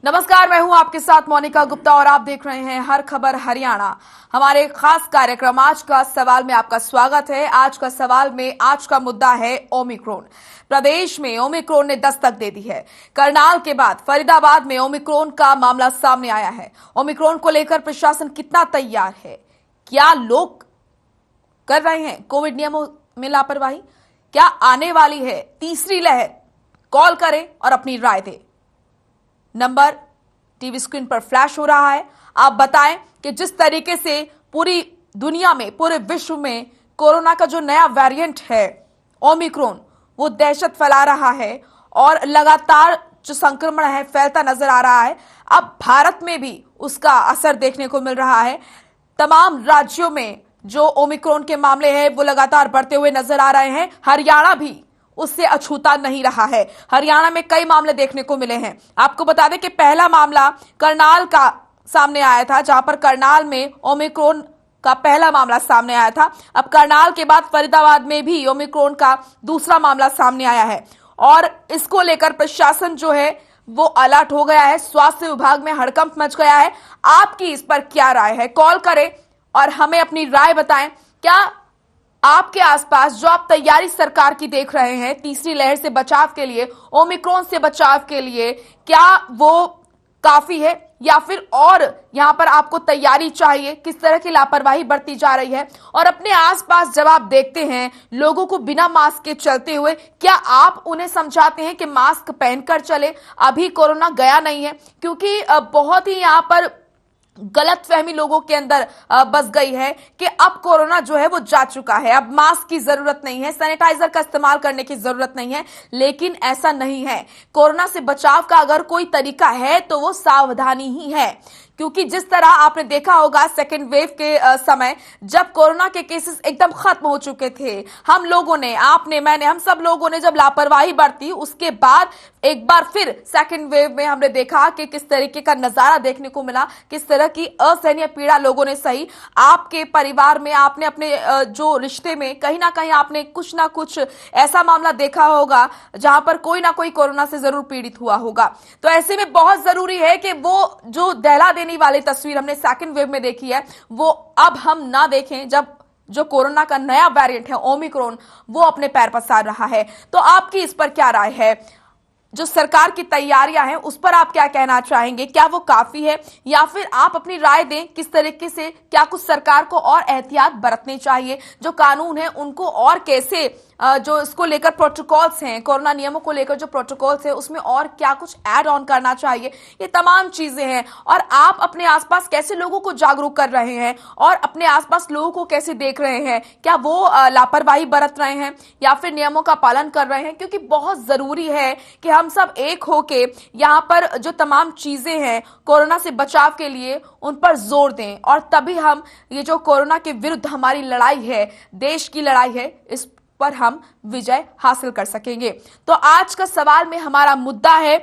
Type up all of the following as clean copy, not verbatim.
नमस्कार, मैं हूं आपके साथ मोनिका गुप्ता और आप देख रहे हैं हर खबर हरियाणा। हमारे खास कार्यक्रम आज का सवाल में आपका स्वागत है। आज का सवाल में आज का मुद्दा है ओमिक्रॉन। प्रदेश में ओमिक्रॉन ने दस्तक दे दी है। करनाल के बाद फरीदाबाद में ओमिक्रॉन का मामला सामने आया है। ओमिक्रॉन को लेकर प्रशासन कितना तैयार है? क्या लोग कर रहे हैं कोविड नियमों में लापरवाही? क्या आने वाली है तीसरी लहर? कॉल करें और अपनी राय दें। नंबर टीवी स्क्रीन पर फ्लैश हो रहा है। आप बताएं कि जिस तरीके से पूरी दुनिया में, पूरे विश्व में कोरोना का जो नया वेरिएंट है ओमिक्रॉन, वो दहशत फैला रहा है और लगातार जो संक्रमण है फैलता नजर आ रहा है। अब भारत में भी उसका असर देखने को मिल रहा है। तमाम राज्यों में जो ओमिक्रॉन के मामले हैं वो लगातार बढ़ते हुए नजर आ रहे हैं। हरियाणा भी उससे अछूता नहीं रहा है। हरियाणा में कई मामले देखने को मिले हैं। आपको बता दें कि पहला मामला करनाल का सामने आया था, जहां पर करनाल में ओमिक्रॉन का पहला मामला सामने आया था। अब करनाल के बाद फरीदाबाद में भी ओमिक्रॉन का दूसरा मामला सामने आया है और इसको लेकर प्रशासन जो है वो अलर्ट हो गया है। स्वास्थ्य विभाग में हड़कंप मच गया है। आपकी इस पर क्या राय है? कॉल करें और हमें अपनी राय बताएं। क्या आपके आसपास जो आप तैयारी सरकार की देख रहे हैं तीसरी लहर से बचाव के लिए, ओमिक्रॉन से बचाव के लिए, क्या वो काफी है या फिर और यहां पर आपको तैयारी चाहिए? किस तरह की लापरवाही बरती जा रही है? और अपने आसपास जब आप देखते हैं लोगों को बिना मास्क के चलते हुए, क्या आप उन्हें समझाते हैं कि मास्क पहनकर चले? अभी कोरोना गया नहीं है, क्योंकि बहुत ही यहां पर गलतफहमी लोगों के अंदर बस गई है कि अब कोरोना जो है वो जा चुका है, अब मास्क की जरूरत नहीं है, सैनिटाइजर का इस्तेमाल करने की जरूरत नहीं है। लेकिन ऐसा नहीं है। कोरोना से बचाव का अगर कोई तरीका है तो वो सावधानी ही है, क्योंकि जिस तरह आपने देखा होगा सेकेंड वेव के समय जब कोरोना के केसेस एकदम खत्म हो चुके थे, हम लोगों ने, आपने, मैंने, हम सब लोगों ने जब लापरवाही बरती, उसके बाद एक बार फिर सेकेंड वेव में हमने देखा कि किस तरीके का नजारा देखने को मिला, किस तरह की असहनीय पीड़ा लोगों ने सही। आपके परिवार में, आपने अपने जो रिश्ते में कहीं ना कहीं आपने कुछ ना कुछ ऐसा मामला देखा होगा जहां पर कोई ना कोई कोरोना से जरूर पीड़ित हुआ होगा। तो ऐसे में बहुत जरूरी है कि वो जो दहला देने वाली तस्वीर हमने सेकेंड वेव में देखी है वो अब हम ना देखें, जब जो कोरोना का नया वेरिएंट है ओमिक्रॉन वो अपने पैर पसार रहा है। तो आपकी इस पर क्या राय है? जो सरकार की तैयारियां हैं उस पर आप क्या कहना चाहेंगे? क्या वो काफी है या फिर आप अपनी राय दें किस तरीके से, क्या कुछ सरकार को और एहतियात बरतने चाहिए? जो कानून है उनको और कैसे, जो इसको लेकर प्रोटोकॉल्स हैं, कोरोना नियमों को लेकर जो प्रोटोकॉल्स है उसमें और क्या कुछ ऐड ऑन करना चाहिए? ये तमाम चीजें हैं। और आप अपने आसपास कैसे लोगों को जागरूक कर रहे हैं और अपने आसपास लोगों को कैसे देख रहे हैं? क्या वो लापरवाही बरत रहे हैं या फिर नियमों का पालन कर रहे हैं? क्योंकि बहुत जरूरी है कि हम सब एक होके यहाँ पर जो तमाम चीजें हैं कोरोना से बचाव के लिए उन पर जोर दें, और तभी हम ये जो कोरोना के विरुद्ध हमारी लड़ाई है, देश की लड़ाई है, इस पर हम विजय हासिल कर सकेंगे। तो आज का सवाल में हमारा मुद्दा है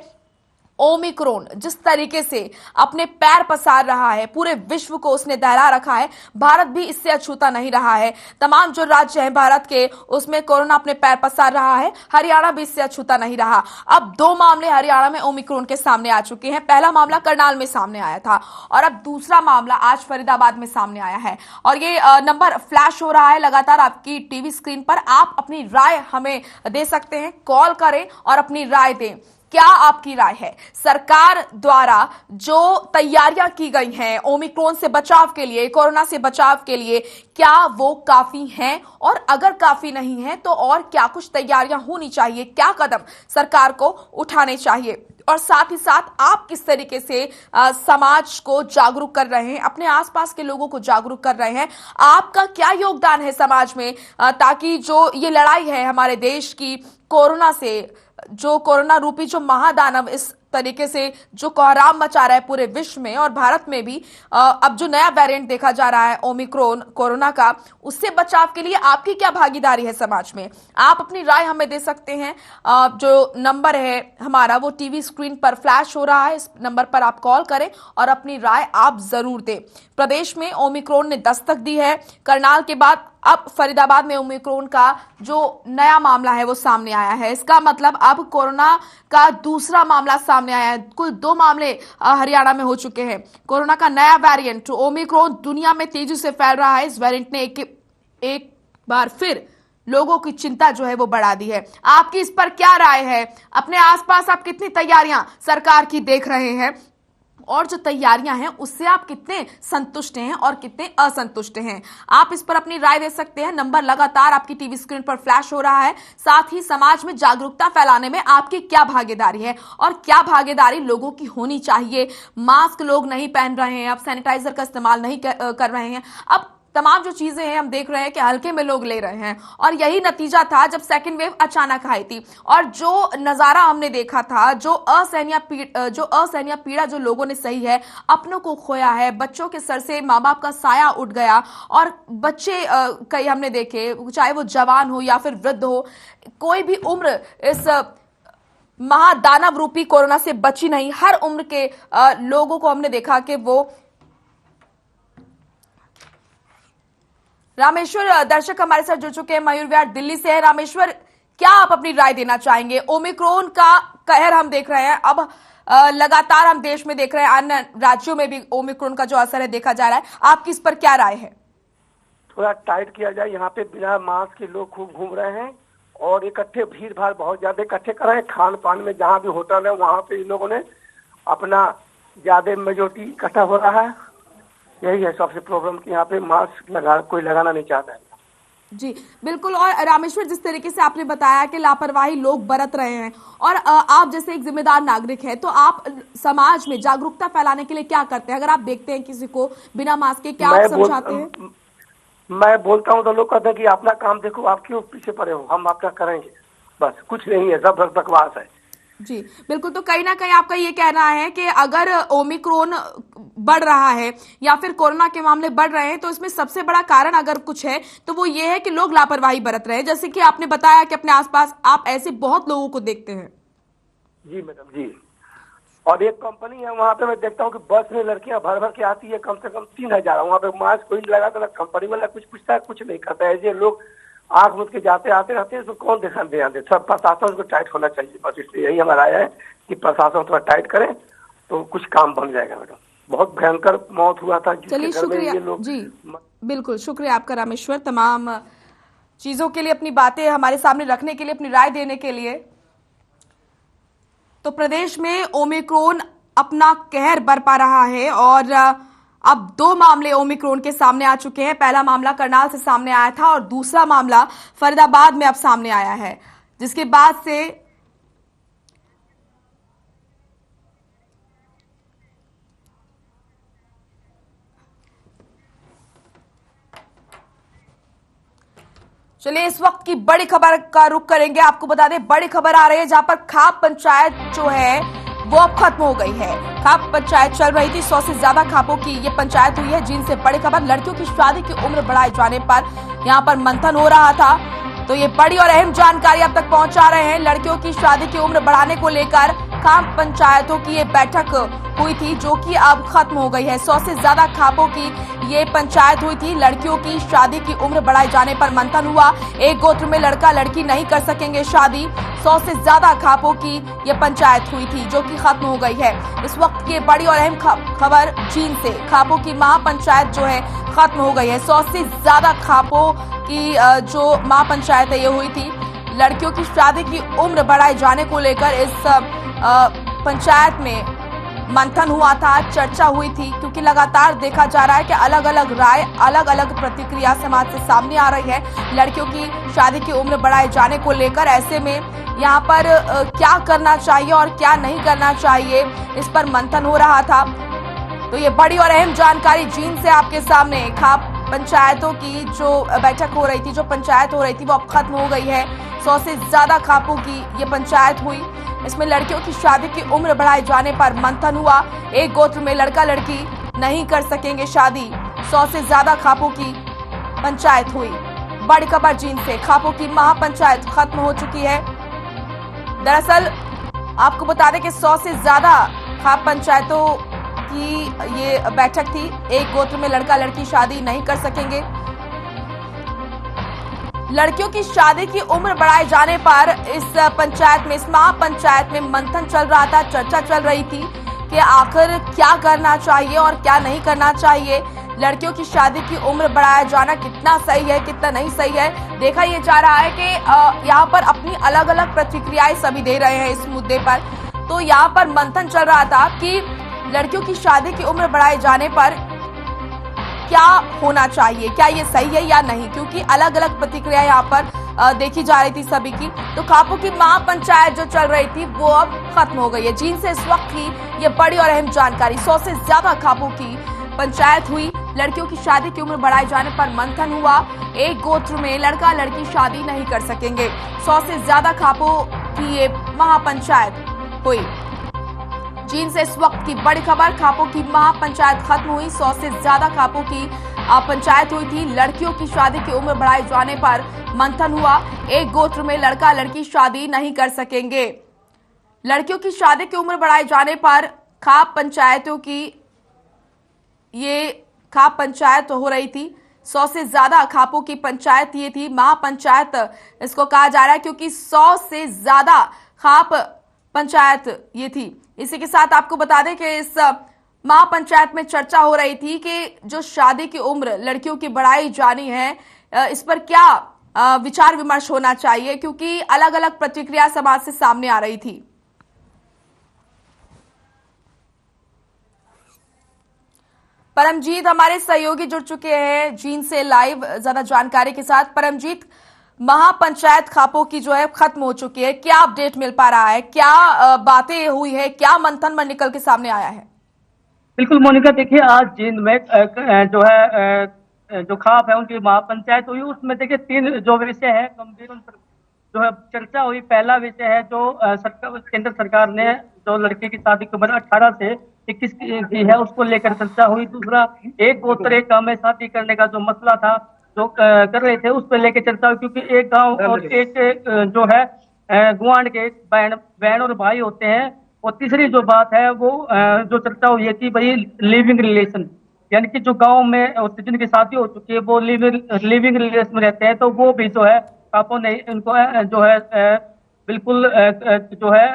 ओमिक्रॉन। जिस तरीके से अपने पैर पसार रहा है, पूरे विश्व को उसने दहला रखा है, भारत भी इससे अछूता नहीं रहा है। तमाम जो राज्य हैं भारत के उसमें कोरोना अपने पैर पसार रहा है, हरियाणा भी इससे अछूता नहीं रहा। अब दो मामले हरियाणा में ओमिक्रॉन के सामने आ चुके हैं। पहला मामला करनाल में सामने आया था और अब दूसरा मामला आज फरीदाबाद में सामने आया है और ये नंबर फ्लैश हो रहा है लगातार आपकी टीवी स्क्रीन पर। आप अपनी राय हमें दे सकते हैं, कॉल करें और अपनी राय दें। क्या आपकी राय है? सरकार द्वारा जो तैयारियां की गई हैं ओमिक्रॉन से बचाव के लिए, कोरोना से बचाव के लिए, क्या वो काफी हैं? और अगर काफी नहीं है तो और क्या कुछ तैयारियां होनी चाहिए? क्या कदम सरकार को उठाने चाहिए? और साथ ही साथ आप किस तरीके से समाज को जागरूक कर रहे हैं, अपने आसपास के लोगों को जागरूक कर रहे हैं? आपका क्या योगदान है समाज में, ताकि जो ये लड़ाई है हमारे देश की कोरोना से, जो कोरोना रूपी जो महादानव इस तरीके से जो कोहराम मचा रहा है पूरे विश्व में और भारत में भी, अब जो नया वेरिएंट देखा जा रहा है ओमिक्रॉन कोरोना का, उससे बचाव के लिए आपकी क्या भागीदारी है समाज में? आप अपनी राय हमें दे सकते हैं। जो नंबर है हमारा वो टीवी स्क्रीन पर फ्लैश हो रहा है, इस नंबर पर आप कॉल करें और अपनी राय आप जरूर दें। प्रदेश में ओमिक्रॉन ने दस्तक दी है। करनाल के बाद अब फरीदाबाद में ओमिक्रॉन का जो नया मामला है वो सामने आया है। इसका मतलब अब कोरोना का दूसरा मामला सामने आया है। कुल 2 मामले हरियाणा में हो चुके हैं। कोरोना का नया वेरिएंट ओमिक्रॉन दुनिया में तेजी से फैल रहा है। इस वेरिएंट ने एक बार फिर लोगों की चिंता जो है वो बढ़ा दी है। आपकी इस पर क्या राय है? अपने आसपास आप कितनी तैयारियां सरकार की देख रहे हैं और जो तैयारियां हैं उससे आप कितने संतुष्ट हैं और कितने असंतुष्ट हैं? आप इस पर अपनी राय दे सकते हैं। नंबर लगातार आपकी टीवी स्क्रीन पर फ्लैश हो रहा है। साथ ही समाज में जागरूकता फैलाने में आपकी क्या भागीदारी है और क्या भागीदारी लोगों की होनी चाहिए? मास्क लोग नहीं पहन रहे हैं, अब सैनिटाइजर का इस्तेमाल नहीं कर रहे हैं, अब तमाम जो चीजें हैं हम देख रहे हैं कि हल्के में लोग ले रहे हैं। और यही नतीजा था जब सेकेंड वेव अचानक आई थी और जो नजारा हमने देखा था, जो असहनीय पीड़ा जो लोगों ने सही है, अपनों को खोया है, बच्चों के सर से माँ बाप का साया उठ गया और बच्चे कई हमने देखे, चाहे वो जवान हो या फिर वृद्ध हो, कोई भी उम्र इस महादानव रूपी कोरोना से बची नहीं। हर उम्र के लोगों को हमने देखा कि वो रामेश्वर दर्शक हमारे साथ जुड़ चुके हैं, मयूर विहार दिल्ली से है। रामेश्वर, क्या आप अपनी राय देना चाहेंगे? ओमिक्रॉन का कहर हम देख रहे हैं, अब लगातार हम देश में देख रहे हैं, अन्य राज्यों में भी ओमिक्रॉन का जो असर है देखा जा रहा है। आपकी इस पर क्या राय है? थोड़ा टाइट किया जाए। यहाँ पे बिना मास्क के लोग खूब घूम रहे हैं और इकट्ठे भीड़ भाड़ बहुत ज्यादा इकट्ठे कर रहे हैं। खान पान में जहाँ भी होटल है वहाँ पे इन लोगों ने अपना ज्यादा मेजोरिटी इकट्ठा हो रहा है। यही है सबसे प्रॉब्लम कि यहाँ पे मास्क कोई लगाना नहीं चाहता है। जी बिल्कुल। और रामेश्वर, जिस तरीके से आपने बताया कि लापरवाही लोग बरत रहे हैं और आप जैसे एक जिम्मेदार नागरिक हैं, तो आप समाज में जागरूकता फैलाने के लिए क्या करते हैं? अगर आप देखते हैं किसी को बिना मास्क के, क्या आप समझाते हैं? मैं बोलता हूँ तो लोग कहते हैं कि अपना काम देखो, आप क्यों पीछे पड़े हो, हम आपका करेंगे, बस कुछ नहीं है, सब बकवास है। जी बिल्कुल। तो कहीं ना कहीं आपका ये कहना है कि अगर ओमिक्रॉन बढ़ रहा है या फिर कोरोना के मामले बढ़ रहे हैं तो इसमें सबसे बड़ा कारण अगर कुछ है तो वो ये है कि लोग लापरवाही बरत रहे हैं, जैसे कि आपने बताया कि अपने आसपास आप ऐसे बहुत लोगों को देखते हैं। जी मैडम जी। और एक कंपनी है वहाँ पे मैं देखता हूँ कि बस में लड़कियां भर भर के आती है, कम से कम 3000। वहाँ पे मास्क कोई लगा तो कंपनी वाला कुछ पूछता है, कुछ नहीं करता है। ये लोग आंख मूंद के आते रहते हैं, तो कौन ध्यान दे? सब प्रशासन को टाइट होना चाहिए, बस इसलिए यही हमारा है कि प्रशासन थोड़ा टाइट करे तो कुछ काम बन जाएगा। मैडम बहुत भयंकर मौत हुआ था। चलिए शुक्रिया जी, बिल्कुल शुक्रिया आपका रामेश्वर, तमाम चीजों के लिए, अपनी बातें हमारे सामने रखने के लिए, अपनी राय देने के लिए। तो प्रदेश में ओमिक्रॉन अपना कहर बरपा रहा है और अब 2 मामले ओमिक्रॉन के सामने आ चुके हैं। पहला मामला करनाल से सामने आया था और दूसरा मामला फरीदाबाद में अब सामने आया है, जिसके बाद से चलिए इस वक्त की बड़ी खबर का रुख करेंगे। आपको बता दें, बड़ी खबर आ रही है जहां पर खाप पंचायत जो है वो अब खत्म हो गई है। खाप पंचायत चल रही थी, 100 से ज्यादा खापों की ये पंचायत हुई है, जिनसे बड़ी खबर, लड़कियों की शादी की उम्र बढ़ाए जाने पर यहाँ पर मंथन हो रहा था। तो ये बड़ी और अहम जानकारी अब तक पहुंचा रहे हैं। लड़कियों की शादी की उम्र बढ़ाने को लेकर खाप पंचायतों की ये बैठक हुई थी, जो कि अब खत्म हो गई है। 100 से ज्यादा खापों की ये पंचायत हुई थी। लड़कियों की शादी की उम्र बढ़ाए जाने पर मंथन हुआ। एक गोत्र में लड़का लड़की नहीं कर सकेंगे शादी। 100 से ज्यादा खापों की ये पंचायत हुई थी, जो कि खत्म हो गई है। इस वक्त की बड़ी और अहम खबर चीन से, खापों की महापंचायत जो है खत्म हो गई है। 100 से ज्यादा खापों की जो महापंचायत है ये हुई थी। लड़कियों की शादी की उम्र बढ़ाए जाने को लेकर इस पंचायत में मंथन हुआ था, चर्चा हुई थी, क्योंकि लगातार देखा जा रहा है कि अलग अलग राय, अलग अलग प्रतिक्रिया समाज से सामने आ रही है लड़कियों की शादी की उम्र बढ़ाए जाने को लेकर। ऐसे में यहाँ पर क्या करना चाहिए और क्या नहीं करना चाहिए, इस पर मंथन हो रहा था। तो ये बड़ी और अहम जानकारी जींद से आपके सामने। खाप पंचायतों की जो बैठक हो रही थी, जो पंचायत हो रही थी, वो अब खत्म हो गई है। 100 से ज्यादा खापों की ये पंचायत हुई। इसमें लड़कियों की शादी की उम्र बढ़ाए जाने पर मंथन हुआ। एक गोत्र में लड़का लड़की नहीं कर सकेंगे शादी। 100 से ज्यादा खापों की पंचायत हुई। बड़ी खबर जींद से, खापों की महापंचायत खत्म हो चुकी है। दरअसल आपको बता दें कि 100 से ज्यादा खाप पंचायतों की ये बैठक थी। एक गोत्र में लड़का लड़की शादी नहीं कर सकेंगे। लड़कियों की शादी की उम्र बढ़ाए जाने पर इस पंचायत में, इस महापंचायत में मंथन चल रहा था, चर्चा चल रही थी कि आखिर क्या करना चाहिए और क्या नहीं करना चाहिए। लड़कियों की शादी की उम्र बढ़ाया जाना कितना सही है, कितना नहीं सही है, देखा ये जा रहा है कि यहाँ पर अपनी अलग अलग प्रतिक्रियाएं सभी दे रहे हैं इस मुद्दे पर। तो यहाँ पर मंथन चल रहा था कि लड़कियों की शादी की उम्र बढ़ाए जाने पर क्या होना चाहिए, क्या ये सही है या नहीं, क्योंकि अलग अलग प्रतिक्रिया यहाँ पर देखी जा रही थी सभी की। तो खापों की महापंचायत जो चल रही थी वो अब खत्म हो गई है। जींद से इस वक्त की ये बड़ी और अहम जानकारी। 100 से ज्यादा खापों की पंचायत हुई। लड़कियों की शादी की उम्र बढ़ाए जाने पर मंथन हुआ। एक गोत्र में लड़का लड़की शादी नहीं कर सकेंगे। 100 से ज्यादा खापों की ये महापंचायत हुई। जींद से इस वक्त की बड़ी खबर। खापों की महापंचायत खत्म हुई। 100 से ज्यादा खापों की पंचायत हुई थी। लड़कियों की शादी की उम्र बढ़ाए जाने पर मंथन हुआ। एक गोत्र में लड़का लड़की शादी नहीं कर सकेंगे। लड़कियों की शादी की उम्र बढ़ाए जाने पर खाप पंचायतों की ये खाप पंचायत हो रही थी। 100 से ज्यादा खापों की पंचायत ये थी। महापंचायत इसको कहा जा रहा है क्योंकि 100 से ज्यादा खाप पंचायत ये थी। इसी के साथ आपको बता दें कि इस महापंचायत में चर्चा हो रही थी कि जो शादी की उम्र लड़कियों की बढ़ाई जानी है, इस पर क्या विचार विमर्श होना चाहिए, क्योंकि अलग अलग प्रतिक्रिया समाज से सामने आ रही थी। परमजीत हमारे सहयोगी जुड़ चुके हैं जींद से लाइव ज्यादा जानकारी के साथ। परमजीत, महापंचायत खापों की जो है खत्म हो चुकी है, क्या अपडेट मिल पा रहा है, क्या बातें हुई है, क्या मंथन में निकल के सामने आया है? बिल्कुल मोनिका, देखिए आज जींद में जो है जो खाप है उनकी महापंचायत हुई। उसमें देखिए 3 जो विषय है गंभीर, उन पर जो है चर्चा हुई। पहला विषय है जो केंद्र सरकार ने जो लड़की की शादी की उम्र 18 से 21 की है उसको लेकर चर्चा हुई। दूसरा, एक गोत्र एक गांव में शादी करने का जो मसला था जो कर रहे थे उस पर लेकर चर्चा हुई, क्योंकि एक गांव और एक जो है गुआंढ के बहन और भाई होते हैं। और तीसरी जो बात है वो जो चर्चा हुई थी भाई लिविंग रिलेशन, यानी कि जो गांव में और जिनकी शादी हो चुकी है वो लिविंग रिलेशन में रहते हैं, तो वो भी जो है आपको नहीं उनको जो है बिल्कुल जो है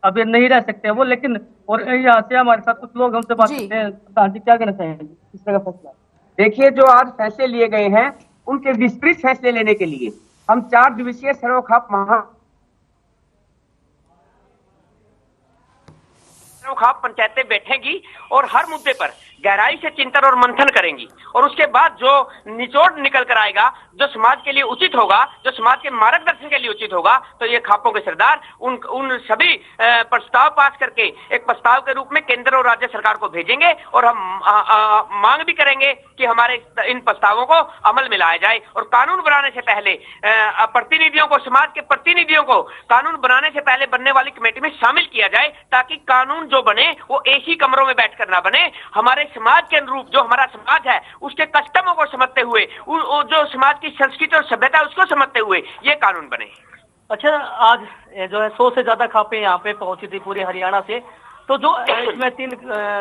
अभी नहीं रह सकते वो। लेकिन और यहाँ से हमारे साथ कुछ लोग हमसे बात करते हैं। प्रधान जी क्या कहना चाहेंगे इस तरह का फैसला? देखिए, जो आज फैसले लिए गए हैं उनके विस्तृत फैसले लेने के लिए हम 4 दिवसीय सर्वखाप पंचायतें बैठेंगी और हर मुद्दे पर गहराई से चिंतन और मंथन करेंगी। और उसके बाद जो निचोड़ निकल कर आएगा, जो समाज के लिए उचित होगा, जो समाज के मार्गदर्शन के लिए उचित होगा, तो ये खापों के सरदार उन सभी प्रस्ताव पास करके एक प्रस्ताव के रूप में केंद्र और राज्य सरकार को भेजेंगे। और हम मांग भी करेंगे कि हमारे इन प्रस्तावों को अमल में लाया जाए। और कानून बनाने से पहले प्रतिनिधियों को, समाज के प्रतिनिधियों को कानून बनाने से पहले बनने वाली कमेटी में शामिल किया जाए, ताकि कानून जो बने वो एक ही कमरों में बैठकर ना बने। हमारे समाज के अनुरूप, जो हमारा समाज है उसके कस्टमों को समझते हुए, जो समाज की संस्कृति और सभ्यता है उसको समझते हुए ये कानून बने। अच्छा, आज जो है 100 से ज्यादा खापें यहाँ पे पहुंची थी पूरे हरियाणा से। तो जो इसमें 3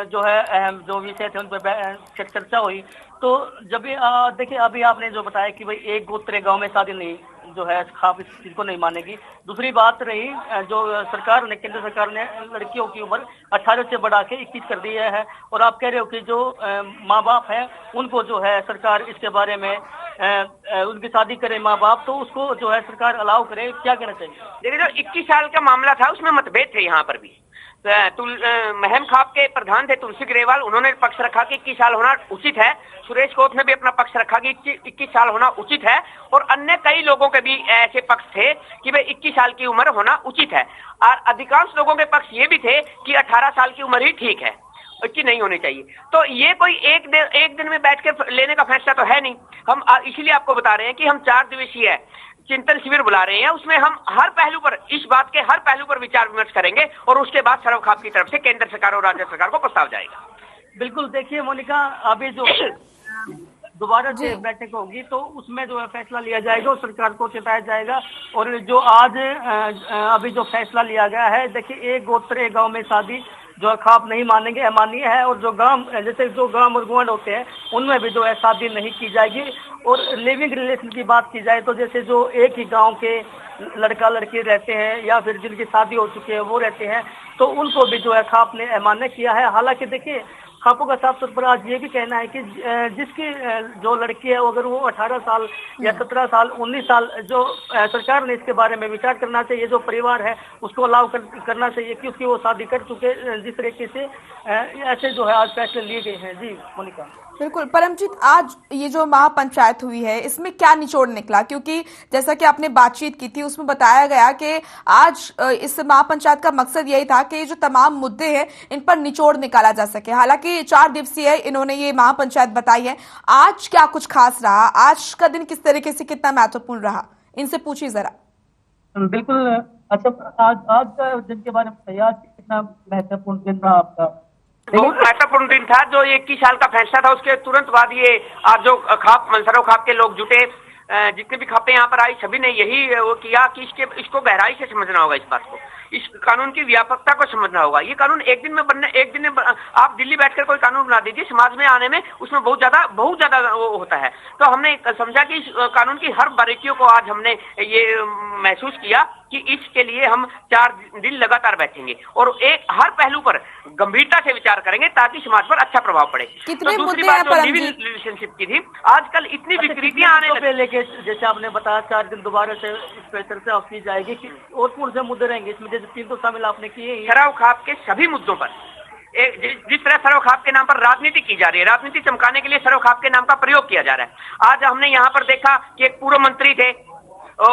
जो है अहम जो विषय थे उन पर चर्चा हुई। तो जब देखिए अभी आपने जो बताया कि भाई एक गोत्र गांव में शादी नहीं, जो है खाप इस चीज को नहीं मानेगी। दूसरी बात रही जो सरकार ने, केंद्र सरकार ने लड़कियों की उम्र 18 से बढ़ा के 21 कर दी है। और आप कह रहे हो कि जो माँ बाप है उनको जो है सरकार इसके बारे में उनकी शादी करे माँ बाप, तो उसको जो है सरकार अलाउ करे। क्या कहना चाहिए? देखिए, जो 21 साल का मामला था उसमें मतभेद थे। यहाँ पर भी महम खाप के प्रधान थे तुलसी ग्रेवाल, उन्होंने पक्ष रखा कि 21 साल होना उचित है। सुरेश कोत ने भी अपना पक्ष रखा कि 21 साल होना उचित है। और अन्य कई लोगों के भी ऐसे पक्ष थे कि भाई 21 साल की उम्र होना उचित है। और अधिकांश लोगों के पक्ष ये भी थे कि 18 साल की उम्र ही ठीक है, कि नहीं होनी चाहिए। तो ये कोई एक दिन में बैठ के लेने का फैसला तो है नहीं। हम इसीलिए आपको बता रहे हैं कि हम 4 दिवसीय चिंतन शिविर बुला रहे हैं। उसमें हम हर पहलू पर, इस बात के हर पहलू पर विचार विमर्श करेंगे और उसके बाद सर्वखाप की तरफ से केंद्र सरकार और राज्य सरकार को प्रस्ताव जाएगा। बिल्कुल। देखिए मोनिका, अभी जो दोबारा से बैठक होगी तो उसमें जो है फैसला लिया जाएगा और सरकार को चेताया जाएगा। और जो आज अभी जो फैसला लिया गया है, देखिए एक गोत्र एक गाँव में शादी जो खाप नहीं मानेंगे, अमान्य है। और जो गांव, जैसे जो गांव और गुआंढ होते हैं उनमें भी जो है शादी नहीं की जाएगी। और लिविंग रिलेशन की बात की जाए तो जैसे जो एक ही गांव के लड़का लड़की रहते हैं या फिर जिनकी शादी हो चुकी है वो रहते हैं, तो उनको भी जो है खाप ने अमान्य किया है। हालांकि देखिए खापों का साफ तौर पर आज ये भी कहना है कि जिसकी जो लड़की है अगर वो 18 साल या 17 साल 19 साल, जो सरकार ने इसके बारे में विचार करना चाहिए, जो परिवार है उसको अलाउ करना चाहिए क्योंकि वो शादी कर चुके। जिस तरीके से ऐसे जो है आज फैसले लिए गए हैं। जी मोनिका। बिल्कुल परमजीत, आज ये जो महापंचायत हुई है इसमें क्या निचोड़ निकला? क्योंकि जैसा कि आपने बातचीत की थी उसमें बताया गया कि आज इस महापंचायत का मकसद यही था कि जो तमाम मुद्दे हैं इन पर निचोड़ निकाला जा सके। हालांकि 4 दिवसीय इन्होंने ये महापंचायत बताई है, आज क्या कुछ खास रहा? आज का दिन किस तरीके से कितना महत्वपूर्ण रहा, इनसे पूछिए जरा। बिल्कुल। अच्छा, आज का दिन के बारे में बताइए, आज कितना महत्वपूर्ण दिन रहा आपका? बहुत महत्वपूर्ण दिन था। जो 21 साल का फैसला था उसके तुरंत बाद ये आज जो खाप मनसरो खाप के लोग जुटे, जितने भी खापें यहाँ पर आई सभी ने यही वो किया कि इसको गहराई से समझना होगा, इस बात को, इस कानून की व्यापकता को समझना होगा। ये कानून एक दिन में आप दिल्ली बैठकर कोई कानून बना दीजिए, समाज में आने में उसमें बहुत ज्यादा वो होता है। तो हमने समझा कि इस कानून की हर बारीकियों को आज हमने ये महसूस किया कि इसके लिए हम 4 दिन लगातार बैठेंगे और हर पहलू पर गंभीरता से विचार करेंगे ताकि समाज पर अच्छा प्रभाव पड़े। कितने तो दूसरी मुद्दे बात हैं जो लिविंग रिलेशनशिप की थी, आजकल इतनी विकृतियां आने लगी। लेके जैसे आपने बताया 4 दिन दोबारा से इस पर चर्चा की जाएगी कि और कौन से मुद्दे रहेंगे इसमें? जैसे 3 तो शामिल आपने किए। शराब खाप के सभी मुद्दों पर जिस तरह सरव खाप के नाम पर राजनीति की जा रही है, राजनीति चमकाने के लिए सरव खाप के नाम का प्रयोग किया जा रहा है। आज हमने यहाँ पर देखा कि एक पूर्व मंत्री थे,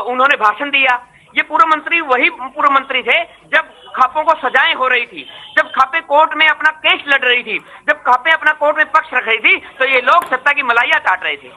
उन्होंने भाषण दिया। ये पूर्व मंत्री वही पूर्व मंत्री थे जब खापों को सजाएं हो रही थी, जब खापे कोर्ट में अपना केस लड़ रही थी, जब खापे अपना कोर्ट में पक्ष रख रही थी, तो ये लोग सत्ता की मलाइयां चाट रहे थे।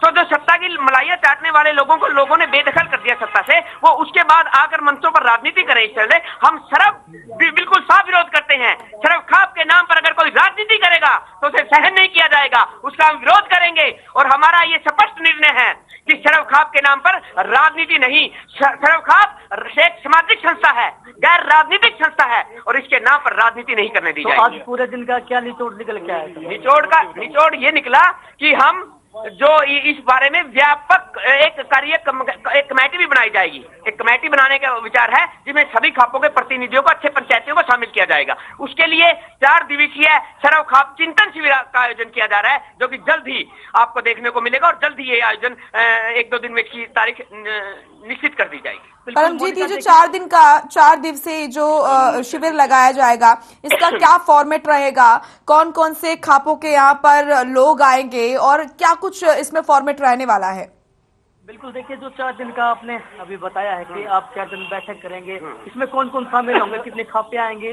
तो जो सत्ता की मलाइयां चाटने वाले लोगों को लोगों ने बेदखल कर दिया सत्ता से, वो उसके बाद आकर मंचों पर राजनीति कर रहे। हम शराब बिल्कुल साफ विरोध करते हैं। शराब खाप के नाम पर अगर कोई राजनीति करेगा तो उसे सहन नहीं किया जाएगा, उसका हम विरोध करेंगे। और हमारा ये स्पष्ट निर्णय है कि शराब खाप के नाम पर राजनीति नहीं, शराब खाप एक सामाजिक संस्था है, गैर राजनीतिक संस्था है और इसके नाम पर राजनीति नहीं करने दी जाएगी। आज पूरे दिन का क्या निचोड़ निकल के आया? निचोड़ ये निकला कि हम जो इस बारे में व्यापक एक कमेटी भी बनाई जाएगी। एक कमेटी बनाने का विचार है जिसमें सभी खापों के प्रतिनिधियों को, अच्छे पंचायतियों को शामिल किया जाएगा। उसके लिए 4 दिवसीय सरव खाप चिंतन शिविर का आयोजन किया जा रहा है, जो कि जल्द ही आपको देखने को मिलेगा और जल्द ही ये आयोजन 1-2 दिन में इसकी तारीख निश्चित कर दी जाएगी। परमजीत, ये जो 4 दिवसीय जो शिविर लगाया जाएगा, इसका क्या फॉर्मेट रहेगा? कौन कौन से खापों के यहाँ पर लोग आएंगे और क्या कुछ इसमें फॉर्मेट रहने वाला है? बिल्कुल, देखिए जो 4 दिन का आपने अभी बताया है कि आप 4 दिन बैठक करेंगे, इसमें कौन कौन शामिल होंगे, कितने खापे आएंगे?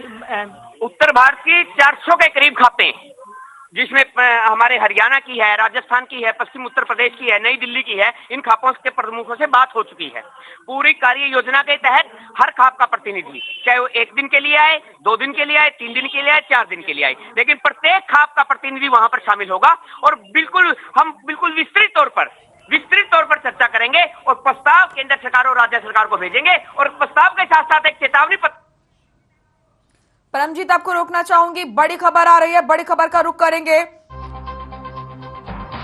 उत्तर भारत की 400 के करीब खापे, जिसमें हमारे हरियाणा की है, राजस्थान की है, पश्चिम उत्तर प्रदेश की है, नई दिल्ली की है। इन खापों के प्रमुखों से बात हो चुकी है। पूरी कार्य योजना के तहत हर खाप का प्रतिनिधि, चाहे वो 1 दिन के लिए आए, 2 दिन के लिए आए, 3 दिन के लिए आए, 4 दिन के लिए आए, लेकिन प्रत्येक खाप का प्रतिनिधि वहां पर शामिल होगा और हम बिल्कुल विस्तृत तौर पर चर्चा करेंगे और प्रस्ताव केंद्र सरकार और राज्य सरकार को भेजेंगे और प्रस्ताव के साथ साथ एक चेतावनी पत्र। परमजीत, आपको रोकना चाहूंगी, बड़ी खबर आ रही है, बड़ी खबर का रुख करेंगे।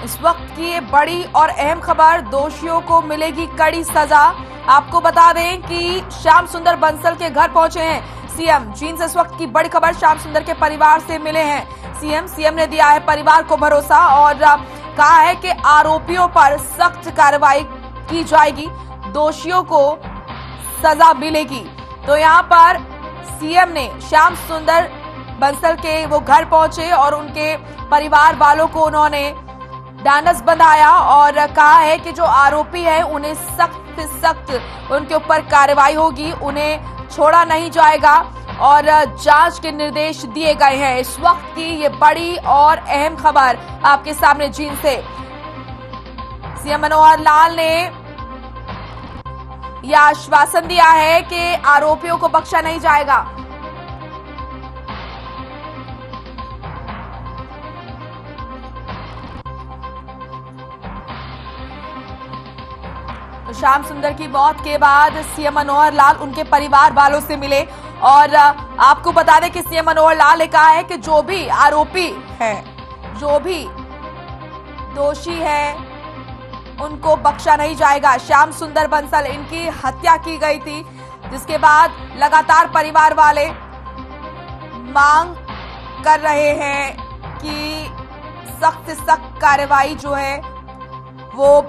इस वक्त की ये बड़ी और अहम खबर, दोषियों को मिलेगी कड़ी सजा। आपको बता दें कि श्याम सुंदर बंसल के घर पहुंचे हैं सीएम। चीन से इस वक्त की बड़ी खबर, श्याम सुंदर के परिवार से मिले हैं सीएम ने दिया है परिवार को भरोसा और कहा है कि आरोपियों पर सख्त कार्रवाई की जाएगी, दोषियों को सजा मिलेगी। तो यहाँ पर सीएम ने श्याम सुंदर बंसल के वो घर पहुंचे और उनके परिवार वालों को उन्होंने ढांढस बंधाया और कहा है कि जो आरोपी है उन्हें सख्त से सख्त उनके ऊपर कार्रवाई होगी, उन्हें छोड़ा नहीं जाएगा और जांच के निर्देश दिए गए हैं। इस वक्त की ये बड़ी और अहम खबर आपके सामने जींद से। सीएम मनोहर लाल ने यह आश्वासन दिया है कि आरोपियों को बख्शा नहीं जाएगा। तो श्याम सुंदर की मौत के बाद सीएम मनोहर लाल उनके परिवार वालों से मिले और आपको बता दें कि सीएम मनोहर लाल ने कहा है कि जो भी आरोपी है, जो भी दोषी है, उनको बख्शा नहीं जाएगा। श्याम सुंदर बंसल, इनकी हत्या की गई थी, जिसके बाद लगातार परिवार वाले मांग कर रहे हैं कि सख्त से सख्त कार्रवाई जो है वो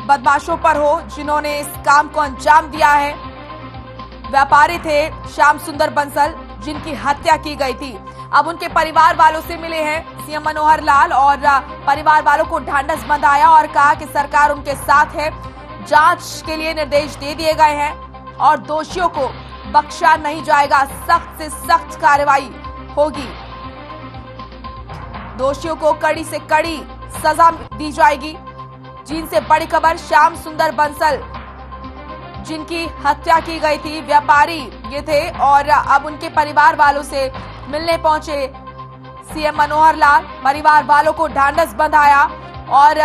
बदमाशों पर हो जिन्होंने इस काम को अंजाम दिया है। व्यापारी थे श्याम सुंदर बंसल, जिनकी हत्या की गई थी। अब उनके परिवार वालों से मिले हैं सीएम मनोहर लाल और परिवार वालों को ढांढस बंधाया और कहा कि सरकार उनके साथ है। जांच के लिए निर्देश दे दिए गए हैं और दोषियों को बख्शा नहीं जाएगा, सख्त से सख्त कार्रवाई होगी। दोषियों को कड़ी से कड़ी सजा दी जाएगी। जींद से बड़ी खबर, श्याम सुंदर बंसल जिनकी हत्या की गई थी, व्यापारी ये थे और अब उनके परिवार वालों से मिलने पहुंचे सीएम मनोहर लाल। परिवार वालों को ढांढस बंधाया और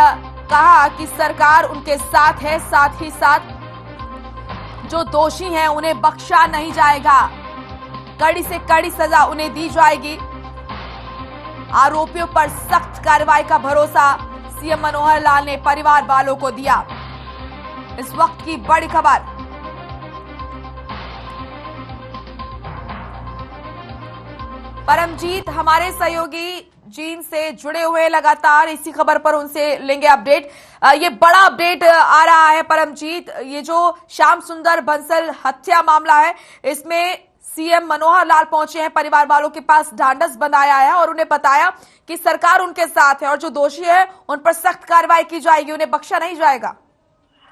कहा कि सरकार उनके साथ है, साथ ही साथ जो दोषी हैं उन्हें बख्शा नहीं जाएगा, कड़ी से कड़ी सजा उन्हें दी जाएगी। आरोपियों पर सख्त कार्रवाई का भरोसा सीएम मनोहर लाल ने परिवार वालों को दिया। इस वक्त की बड़ी खबर। परमजीत हमारे सहयोगी जींद से जुड़े हुए लगातार इसी खबर पर उनसे लेंगे अपडेट। ये बड़ा अपडेट आ रहा है परमजीत, ये जो श्याम सुंदर बंसल हत्या मामला है, इसमें सीएम मनोहर लाल पहुंचे हैं, परिवार वालों के पास ढांढस बंधाया है और उन्हें बताया कि सरकार उनके साथ है और जो दोषी है उन पर सख्त कार्रवाई की जाएगी, उन्हें बख्शा नहीं जाएगा।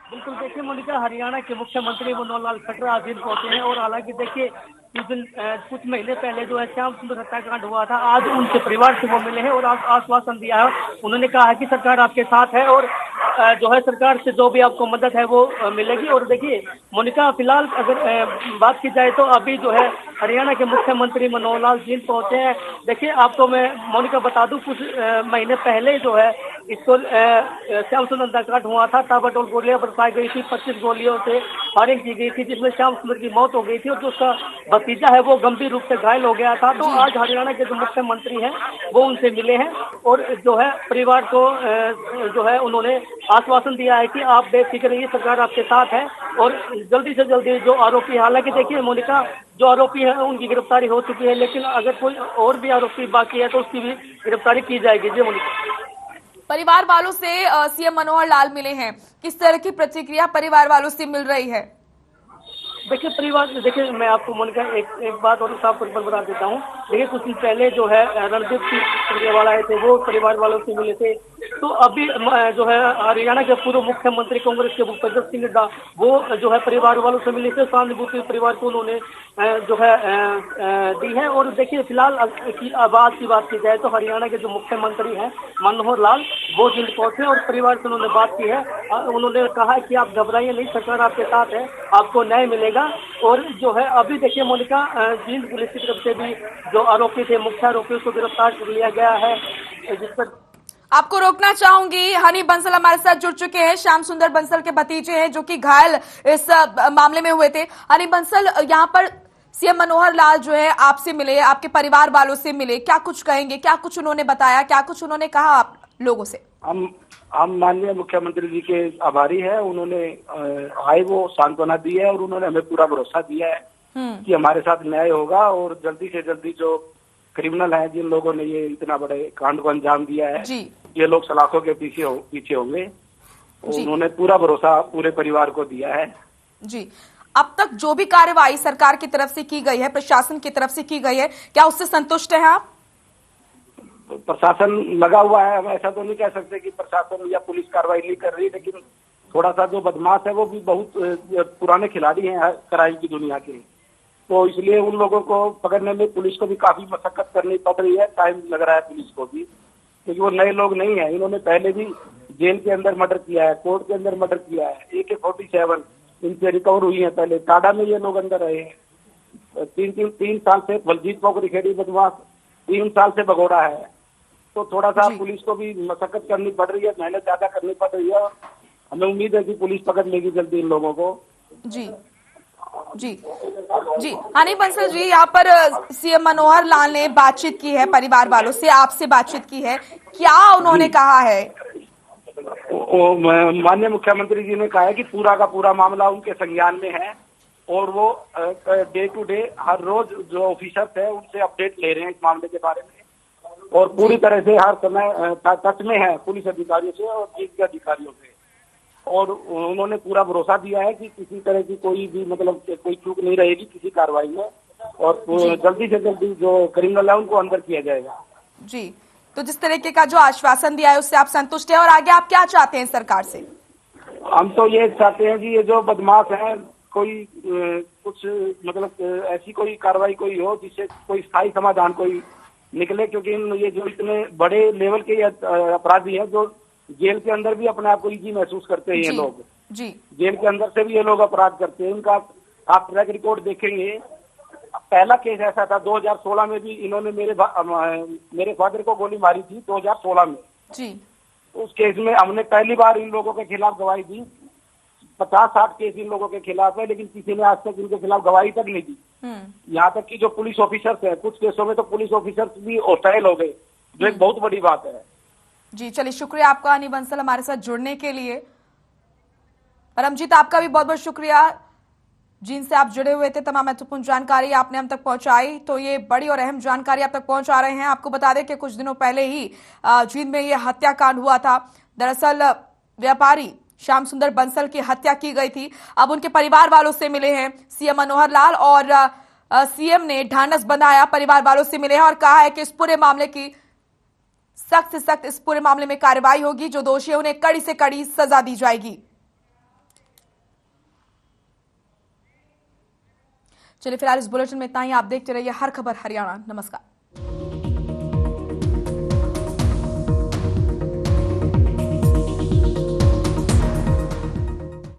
बिल्कुल, देखिए मोनिका, हरियाणा के मुख्यमंत्री मनोहर लाल खट्टर आज जींद पहुंचे हैं और हालांकि देखिए कुछ दिन कुछ महीने पहले जो है श्याम सुंदर हत्याकांड हुआ था, आज उनके परिवार से वो मिले हैं और आश्वासन दिया है। उन्होंने कहा है कि सरकार आपके साथ है और जो है सरकार से जो भी आपको मदद है वो मिलेगी। और देखिए मोनिका, फिलहाल अगर बात की जाए तो अभी जो है हरियाणा के मुख्यमंत्री मनोहर लाल जींद पहुंचे हैं। देखिए आपको मैं मोनिका बता दूं, कुछ महीने पहले जो है इसको श्याम सुंदर हत्याकांड हुआ था, ताबड़तोड़ गोलियां बरसाई गई थी, 25 गोलियों से फायरिंग की गई थी, जिसमें श्याम सुंदर की मौत हो गई थी और जो उसका भतीजा है वो गंभीर रूप से घायल हो गया था। तो आज हरियाणा के जो मुख्यमंत्री हैं वो उनसे मिले हैं और जो है परिवार को जो है उन्होंने आश्वासन दिया है कि आप बेफिक्र रहिए, सरकार आपके साथ है और जल्दी से जल्दी जो आरोपी, हालांकि देखिए मोनिका, जो आरोपी है उनकी गिरफ्तारी हो चुकी है, लेकिन अगर कोई और भी आरोपी बाकी है तो उसकी भी गिरफ्तारी की जाएगी। जी मोनिका। परिवार वालों से सीएम मनोहर लाल मिले हैं, किस तरह की प्रतिक्रिया परिवार वालों से मिल रही है? देखिए मैं आपको मोनिका एक बात और साफ तौर पर बता देता हूँ। देखिए कुछ दिन पहले जो है रणदीप सिंह सुरजेवाला आए थे, वो परिवार वालों से मिले थे। तो अभी जो है हरियाणा के पूर्व मुख्यमंत्री कांग्रेस के भूपेंद्र सिंह हुड्डा, वो जो है परिवार वालों से मिले थे, सहानुभूति परिवार को उन्होंने जो है दी है। और देखिए फिलहाल आवाज की बात की जाए तो हरियाणा के जो मुख्यमंत्री हैं मनोहर लाल, वो जींद पहुंचे और परिवार से उन्होंने बात की है। उन्होंने कहा कि आप घबराइए नहीं, सरकार आपके साथ है, आपको न्याय मिलेगा। और जो है अभी देखिए मोनिका, जींद पुलिस की तरफ से भी जो आरोपी थे, मुख्य आरोपी, उसको गिरफ्तार कर लिया गया है। जिस पर आपको रोकना चाहूंगी, हनी बंसल हमारे साथ जुड़ चुके हैं, श्याम सुंदर बंसल के भतीजे हैं जो कि घायल इस मामले में हुए थे। हनी बंसल, यहाँ पर सीएम मनोहर लाल जो है आपसे मिले, आपके परिवार वालों से मिले, क्या कुछ कहेंगे, क्या कुछ उन्होंने बताया, क्या कुछ उन्होंने कहा आप लोगों से? हम माननीय मुख्यमंत्री जी के आभारी है। उन्होंने आए वो सांत्वना दी है और उन्होंने हमें पूरा भरोसा दिया है कि हमारे साथ न्याय होगा और जल्दी से जल्दी जो क्रिमिनल हैं, जिन लोगों ने ये इतना बड़े कांड को अंजाम दिया है, ये लोग सलाखों के पीछे होंगे। उन्होंने पूरा भरोसा पूरे परिवार को दिया है। जी, अब तक जो भी कार्रवाई सरकार की तरफ से की गई है, प्रशासन की तरफ से की गई है, क्या उससे संतुष्ट हैं आप? प्रशासन लगा हुआ है, हम ऐसा तो नहीं कह सकते कि प्रशासन या पुलिस कार्रवाई नहीं कर रही, लेकिन थोड़ा सा जो बदमाश है वो भी बहुत पुराने खिलाड़ी हैं क्राइम की दुनिया के, तो इसलिए उन लोगों को पकड़ने में पुलिस को भी काफी मशक्कत करनी पड़ रही है, टाइम लग रहा है पुलिस को भी, क्योंकि वो नए लोग नहीं है। इन्होंने पहले भी जेल के अंदर मर्डर किया है, कोर्ट के अंदर मर्डर किया है, AK-47 इनसे रिकवर हुई है। पहले टाडा में ये लोग अंदर रहे हैं, 3 साल से बलजीत पोखरी खेड़ी बदमाश 3 साल से भगोड़ा है। तो थोड़ा सा पुलिस को भी मशक्कत करनी पड़ रही है, मेहनत ज्यादा करनी पड़ रही है। हमें उम्मीद है कि पुलिस पकड़ लेगी जल्दी इन लोगों को। जी जी जी, हनी बंसल जी, यहाँ पर सीएम मनोहर लाल ने बातचीत की है परिवार वालों से, आपसे बातचीत की है, क्या उन्होंने कहा है? माननीय मुख्यमंत्री जी ने कहा है कि पूरा का पूरा मामला उनके संज्ञान में है और वो डे टू डे हर रोज जो ऑफिसर्स है उनसे अपडेट ले रहे हैं इस मामले के बारे में और पूरी तरह से हर समय टच में है पुलिस अधिकारियों से और जीत के अधिकारियों से। और उन्होंने पूरा भरोसा दिया है कि किसी तरह की कोई भी मतलब कोई चूक नहीं रहेगी किसी कार्रवाई में और जल्दी से जल्दी जो क्रिमिनल है उनको अंदर किया जाएगा। जी, तो जिस तरीके का जो आश्वासन दिया है उससे आप संतुष्ट हैं और आगे आप क्या चाहते हैं सरकार से? हम तो ये चाहते हैं कि ये जो बदमाश है कोई कुछ मतलब ऐसी कोई कार्रवाई कोई हो जिससे कोई स्थायी समाधान कोई निकले, क्योंकि ये जो इतने बड़े लेवल के अपराधी हैं जो जेल के अंदर भी अपने आप को इजी महसूस करते हैं। ये लोग जी जेल के अंदर से भी ये लोग अपराध करते हैं। इनका आप ट्रैक रिकॉर्ड देखेंगे, पहला केस ऐसा था 2016 में भी इन्होंने मेरे फादर को गोली मारी थी 2016 में जी। उस केस में हमने पहली बार इन लोगों के खिलाफ गवाही दी। 50-60 केस इन लोगों के खिलाफ है लेकिन किसी ने आज तक इनके खिलाफ गवाही तक नहीं दी। यहाँ तक कि जो पुलिस ऑफिसर्स है कुछ केसों में तो पुलिस ऑफिसर्स भी हॉस्टाइल हो गए, जो एक बहुत बड़ी बात है। जी चलिए, शुक्रिया आपका हनी बंसल हमारे साथ जुड़ने के लिए। परमजीत, आपका भी बहुत बहुत शुक्रिया जिनसे आप जुड़े हुए थे, तमाम महत्वपूर्ण जानकारी आपने हम तक पहुंचाई। तो ये बड़ी और अहम जानकारी आप तक पहुंचा रहे हैं। आपको बता दें कि कुछ दिनों पहले ही जींद में ये हत्याकांड हुआ था। दरअसल व्यापारी श्याम सुंदर बंसल की हत्या की गई थी। अब उनके परिवार वालों से मिले हैं सीएम मनोहर लाल और सीएम ने ढांढस बंधाया, परिवार वालों से मिले हैं और कहा है कि इस पूरे मामले की सख्त से सख्त इस पूरे मामले में कार्रवाई होगी, जो दोषी है उन्हें कड़ी से कड़ी सजा दी जाएगी। चलिए फिलहाल इस बुलेटिन में इतना ही। आप देखते रहिए हर खबर हरियाणा। नमस्कार।